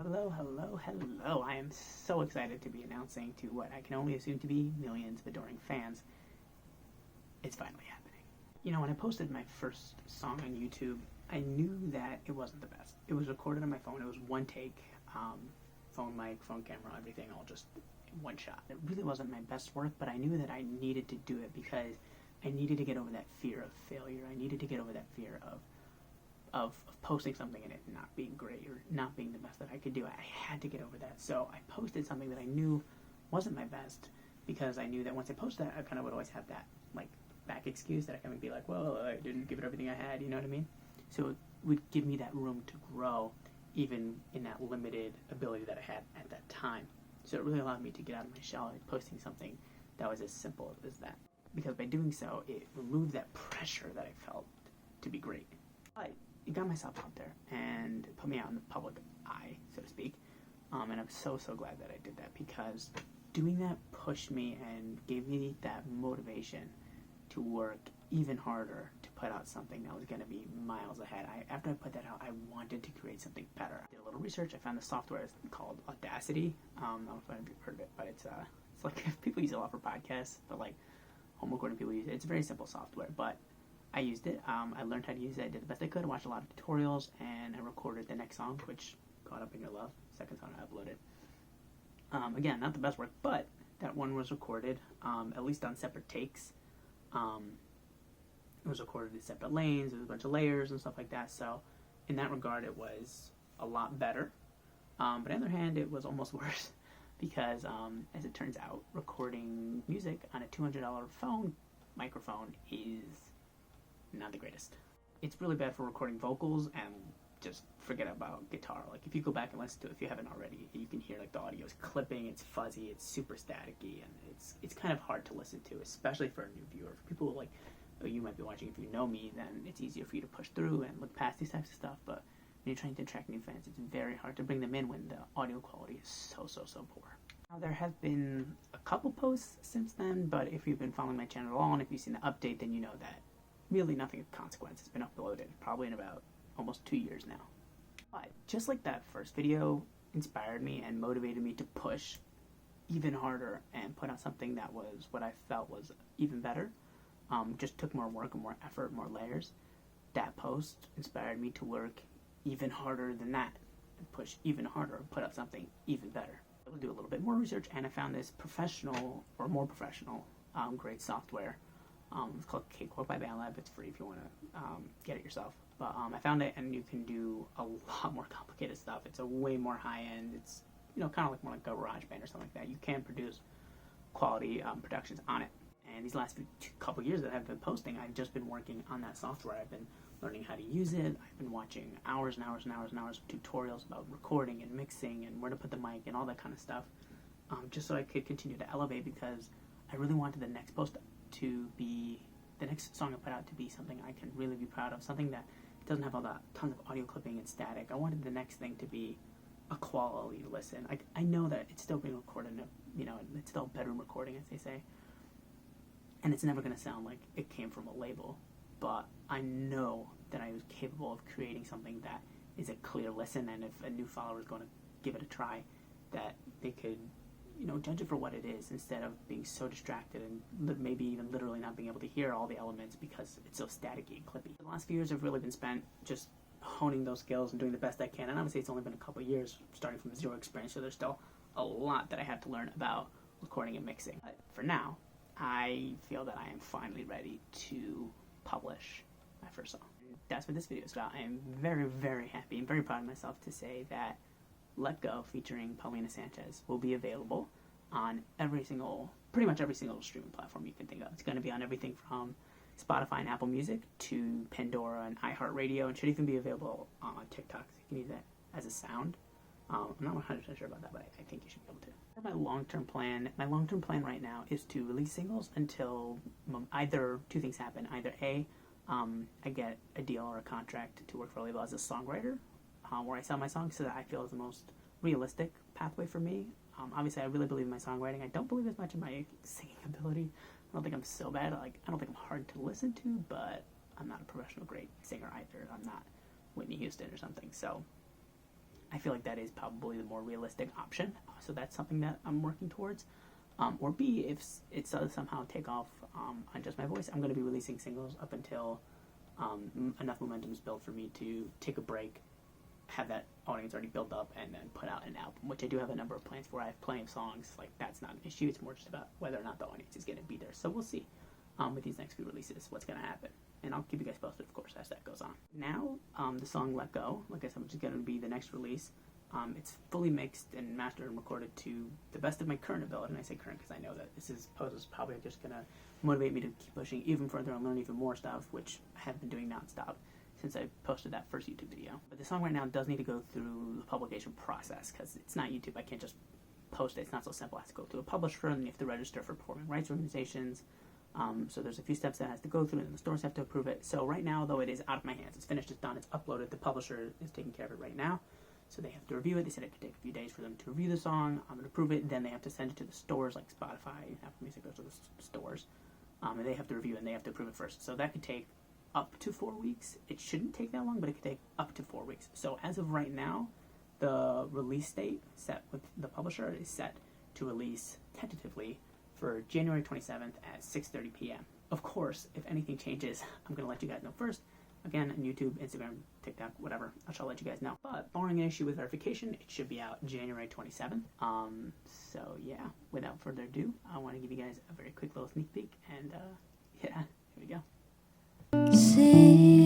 Hello, hello, hello. I am so excited to be announcing to what I can only assume to be millions of adoring fans. It's finally happening. You know, when I posted my first song on YouTube, I knew that it wasn't the best. It was recorded on my phone. It was one take, phone mic, phone camera, everything all just in one shot. It really wasn't my best work, but I knew that I needed to do it because I needed to get over that fear of failure. I needed to get over that fear of posting something and it not being great or not being the best that I could do. I had to get over that. So I posted something that I knew wasn't my best because I knew that once I posted that, I kind of would always have that like back excuse that I kind of be like, well, I didn't give it everything I had, you know what I mean? So it would give me that room to grow even in that limited ability that I had at that time. So it really allowed me to get out of my shell and posting something that was as simple as that. Because by doing so, it removed that pressure that I felt to be great. It got myself out there and put me out in the public eye, so to speak. And I'm so glad that I did that because doing that pushed me and gave me that motivation to work even harder to put out something that was going to be miles ahead. After I put that out, I wanted to create something better. I did a little research. I found the software called Audacity. I don't know if you've heard of it, but it's like people use it a lot for podcasts, but like home recording people use it. It's a very simple software, but I used it. I learned how to use it. I did the best I could. I watched a lot of tutorials, and I recorded the next song, which Caught Up in Your Love, second song I uploaded. Again, not the best work, but that one was recorded, at least on separate takes. It was recorded in separate lanes. There was a bunch of layers and stuff like that. So, in that regard, it was a lot better. But on the other hand, it was almost worse because, as it turns out, recording music on a $200 phone microphone is not the greatest. It's really bad for recording vocals and just forget about guitar. Like if you go back and listen to it, if you haven't already, you can hear like the audio is clipping, it's fuzzy, it's super staticky, and it's kind of hard to listen to, especially for a new viewer. For people who like, oh, you might be watching, if you know me, then it's easier for you to push through and look past these types of stuff. But when you're trying to attract new fans, it's very hard to bring them in when the audio quality is so poor. Now, there have been a couple posts since then, but if you've been following my channel at all, and if you've seen the update, then you know that really nothing of consequence has been uploaded, probably in about almost 2 years now. But just like that first video inspired me and motivated me to push even harder and put out something that was what I felt was even better, just took more work and more effort, more layers, that post inspired me to work even harder than that and push even harder and put out something even better. I will do a little bit more research, and I found this professional, or more professional, great software. It's called Cakewalk by BandLab. It's free if you want to get it yourself. But I found it, and you can do a lot more complicated stuff. It's a way more high-end. It's, you know, kind of like more like a GarageBand or something like that. You can produce quality productions on it. And these last couple years that I've been posting, I've just been working on that software. I've been learning how to use it. I've been watching hours and hours and hours and hours of tutorials about recording and mixing and where to put the mic and all that kind of stuff, just so I could continue to elevate, because I really wanted the next post to be, the next song I put out to be something I can really be proud of, something that doesn't have all that tons of audio clipping and static. I wanted the next thing to be a quality listen. I know that it's still being recorded, you know, it's still bedroom recording, as they say, and it's never going to sound like it came from a label, but I know that I was capable of creating something that is a clear listen, and if a new follower is going to give it a try, that they could, you know, judge it for what it is instead of being so distracted and maybe even literally not being able to hear all the elements because it's so staticky and clippy. The last few years have really been spent just honing those skills and doing the best I can, and obviously it's only been a couple of years starting from zero experience, so there's still a lot that I have to learn about recording and mixing. But for now, I feel that I am finally ready to publish my first song. And that's what this video is about. I am very happy and very proud of myself to say that Let Go featuring Paulina Sanchez will be available on pretty much every single streaming platform you can think of. It's going to be on everything from Spotify and Apple Music to Pandora and iHeartRadio, and should even be available on TikTok. So you can use that as a sound. I'm not 100% sure about that, but I think you should be able to. For my long-term plan right now is to release singles until either two things happen. Either A, I get a deal or a contract to work for a label as a songwriter, where I sell my songs, so that I feel is the most realistic pathway for me. Obviously, I really believe in my songwriting. I don't believe as much in my singing ability. I don't think I'm so bad. I don't think I'm hard to listen to, but I'm not a professional great singer either. I'm not Whitney Houston or something. So I feel like that is probably the more realistic option. So that's something that I'm working towards. Or B, if it does somehow take off on Just My Voice, I'm going to be releasing singles up until enough momentum is built for me to take a break, have that audience already built up, and then put out an album, which I do have a number of plans for. I have plenty of songs. Like, that's not an issue. It's more just about whether or not the audience is going to be there. So we'll see with these next few releases what's going to happen. And I'll keep you guys posted, of course, as that goes on. Now, the song Let Go, like I said, which is going to be the next release, it's fully mixed and mastered and recorded to the best of my current ability. And I say current because I know that this is probably just going to motivate me to keep pushing even further and learn even more stuff, which I have been doing nonstop since I posted that first YouTube video. But the song right now does need to go through the publication process because it's not YouTube. I can't just post it. It's not so simple. I have to go to a publisher, and you have to register for performing rights organizations. So there's a few steps that it has to go through, and the stores have to approve it. So right now, though, it is out of my hands. It's finished, it's done, it's uploaded. The publisher is taking care of it right now. So they have to review it. They said it could take a few days for them to review the song. I'm going to approve it. Then they have to send it to the stores like Spotify, Apple Music, goes to the stores. And they have to review it, and they have to approve it first. So that could take up to 4 weeks. It shouldn't take that long, but it could take up to 4 weeks. So as of right now, the release date set with the publisher is set to release tentatively for January 27th at 6:30 p.m. Of course, if anything changes, I'm going to let you guys know first. Again, on YouTube, Instagram, TikTok, whatever, I shall let you guys know. But barring an issue with verification, it should be out January 27th. So yeah, without further ado, I want to give you guys a very quick little sneak peek, and yeah, here we go. See